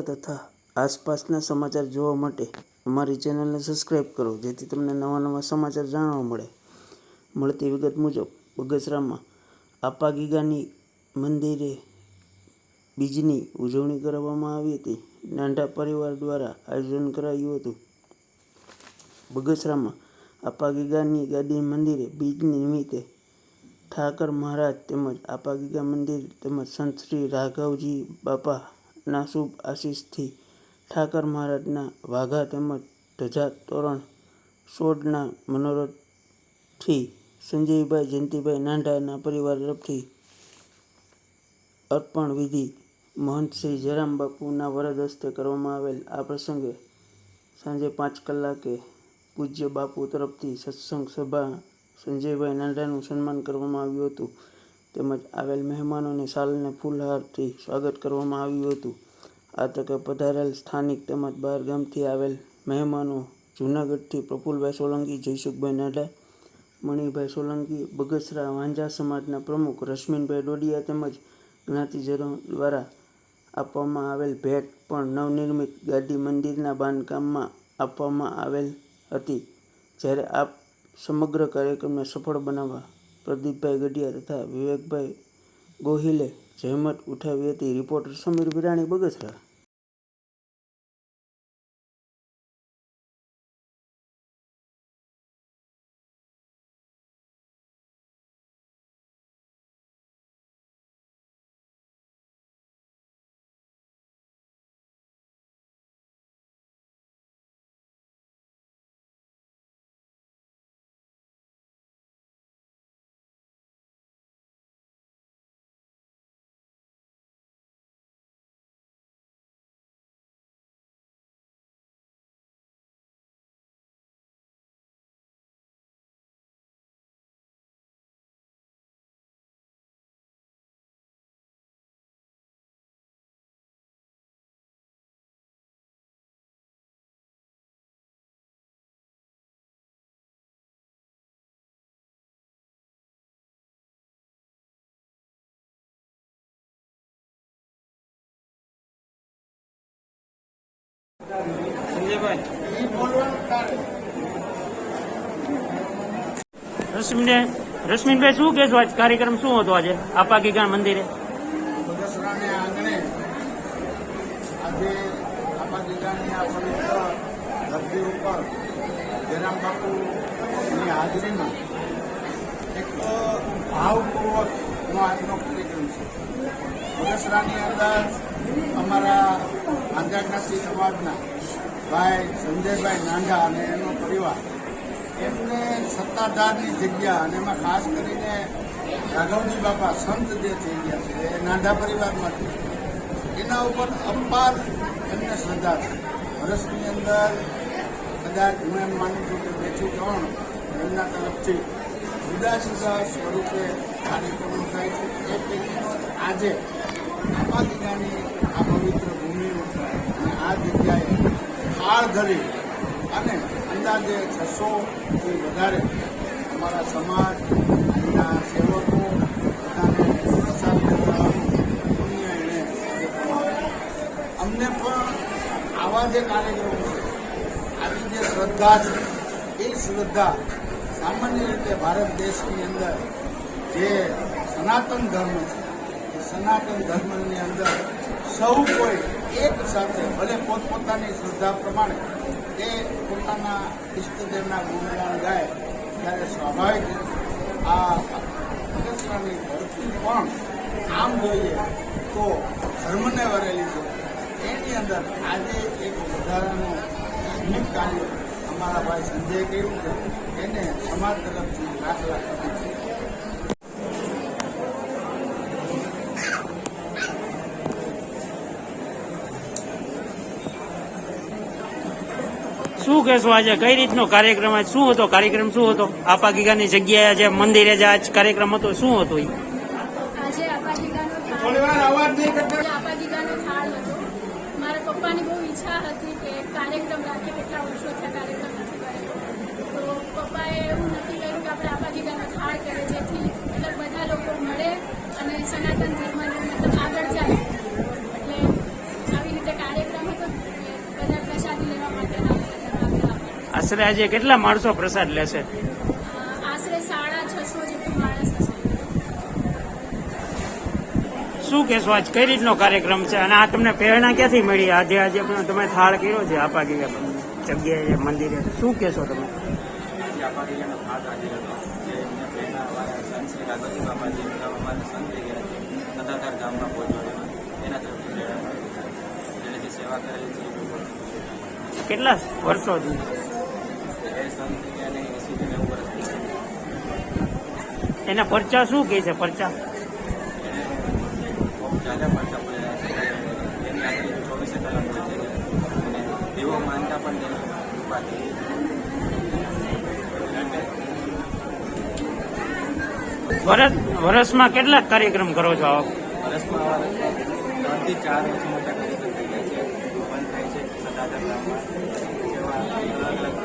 તથા આસપાસના સમાચાર જોવા માટે અમારી ચેનલને સબસ્ક્રાઈબ કરો, જેથી તમને નવા નવા સમાચાર જાણવા મળે. મળતી વિગત મુજબ બગસરામાં આપા ગીગાની મંદિરે બીજની ઉજવણી કરવામાં આવી હતી. નાંઢા પરિવાર દ્વારા આયોજન કરાયું હતું. બગસરામાં આપા ગીગાની ગાદી મંદિરે બીજ નિમિત્તે ઠાકર મહારાજ તેમજ આપા ગીગા મંદિર તેમજ સંત શ્રી રાઘવજી બાપાના શુભ આશીષથી ઠાકર મહારાજના વાઘા તેમજ ધજા તોરણ સોડના મનોરથથી સંજયભાઈ જયંતિભાઈ નાંઢાના પરિવાર તરફથી અર્પણ વિધિ મહંત શ્રી જયરામ બાપુના વરદ હસ્તે કરવામાં આવેલ. આ પ્રસંગે સાંજે 5 કલાકે પૂજ્ય બાપુ તરફથી સત્સંગ સભા સંજયભાઈ નાંઢાનું સન્માન કરવામાં આવ્યું હતું. તેમજ આવેલ મહેમાનોને શાલને ફૂલહારથી સ્વાગત કરવામાં આવ્યું હતું. આ તકે પધારેલ સ્થાનિક તેમજ બહાર ગામથી આવેલ મહેમાનો જૂનાગઢથી પ્રફુલભાઈ સોલંકી, જયસુખભાઈ નાંઢા, મણિભાઈ સોલંકી, બગસરા વાંઝા સમાજના પ્રમુખ રશ્મિનભાઈ ડોડિયા તેમજ જ્ઞાતિજનો દ્વારા આપવામાં આવેલ ભેટ પણ નવનિર્મિત ગાદી મંદિરના બાંધકામમાં આપવામાં આવેલ હતી. જ્યારે આ સમગ્ર કાર્યક્રમને સફળ બનાવવા પ્રદીપભાઈ ગઢિયા તથા વિવેકભાઈ ગોહિલે જહેમત ઉઠાવી હતી. રિપોર્ટર સમીર વિરાણી, બગસરા. રશ્મિનભાઈ, શું કહેશો? આજ કાર્યક્રમ શું હતો? આજે આપા ગીગા મંદિરે બગસરાને આંગણે આજે આપા ગીગાની આ પવિત્ર ધરતી ઉપર જયરામ બાપુની હાજરીમાં એક ભાવપૂર્વકનો આજનો કાર્યક્રમ છે. બગસરાની અંદર અમારા આંધ્રા જ્ઞાતિ સમાજના ભાઈ સંજયભાઈ નાંઢા અને એનો પરિવાર એમને સત્તાધારની જગ્યા અને એમાં ખાસ કરીને રાઘવજી બાપા સંત જે થઈ ગયા છે એ નાંઢા પરિવારમાંથી એના ઉપર અપાર એમને શ્રદ્ધા છે. વર્ષની અંદર કદાચ હું એમ માનું છું કે 2 થી 3 એમના તરફથી જુદા જુદા સ્વરૂપે કાર્યક્રમો થાય છે. એ પૈકીનો આજે આપા ગીગાની આ પવિત્ર ભૂમિ અને આ જગ્યાએ થાળ ધરી અને અંદાજે 600થી વધારે અમારા સમાજ અહીંના સેવકો બધાને પ્રસાદ કરતા પુણ્ય એણે અમને પણ આવા જે કાર્યક્રમો છે, આવી જે શ્રદ્ધા છે, એ શ્રદ્ધા સામાન્ય રીતે ભારત દેશની અંદર જે સનાતન ધર્મ છે એ સનાતન ધર્મની અંદર સૌ કોઈ એક સાથે ભલે પોતપોતાની શ્રદ્ધા પ્રમાણે એ પોતાના ઇષ્ટદેવના ગુણગાન ગાય ત્યારે સ્વાભાવિક આ બગસરાની ધરતી પણ આમ જોઈએ તો ધર્મને વરેલી છે. એની અંદર આજે એક વધારાનું ધાર્મિક કાર્ય અમારા ભાઈ સંજય કર્યું છે, એને સમાજ તરફથી લાખ લાખ છે. શું કહેશો? આજે કઈ રીતનો કાર્યક્રમ? આજ શું હતો? કાર્યક્રમ શું હતો? આપા ગીગાની જગ્યાએ જે મંદિરે જે આજ કાર્યક્રમ હતો, શું હતો? આજે આપા ગીગાનો થાળ હતો. મારા પપ્પાની બહુ ઈચ્છા હતી કે કાર્યક્રમ રાખે, કેટલા વર્ષો થયા કાર્યક્રમ નથી કર્યો, તો પપ્પાએ એવું નક્કી કર્યું કે આપણે આપા ગીગાનો થાળ કરે, જેથી બધા લોકો મળે અને સનાતન ધર્મને આગળ જાય. એટલે આવી રીતે કાર્યક્રમ આશરે આજે કેટલા માણસો પ્રસાદ લેશે? આશરે 650 જેટલું માણસ હશે. શું કહેશો, આજ કઈ રીતનો કાર્યક્રમ છે અને આ તમને પ્રેરણા ક્યાંથી મળી? આજે પણ તમે થાળ કર્યો છે આપા ગીગા જગ્યાએ મંદિરે, શું કહેશો તમે? વ્યાપારીઓનો ભાગ આજે હતો જે એમને પ્રેરણા અમારા સંત શ્રી રાઘવજી બાબાજી અમારા સંત થઈ ગયા છે સદાધાર ગામમાં પહોંચવામાં એના તરફથી પ્રેરણા મળી. જેણે જે સેવા કરેલી છે એ લોકોને કેટલા વર્ષોથી? એ સંત થઈ ગયા અને 80 થી 90 વર્ષ એના પરચા શું કહે છે? પરચા એને બહુ જાજા પડતા પડેલા છે. એની આજે 24 કલાક હોય છે અને દેવો માનતા પણ તેની કૃપા થઈ. વર્ષમાં કેટલા કાર્યક્રમ કરો છો? વર્ષમાં અમારા 3 થી 4 ઓછા મોટા કાર્યક્રમ થઈ ગયા છે. બંધ થાય છે સદાધાર ગામમાં જેવા અલગ અલગ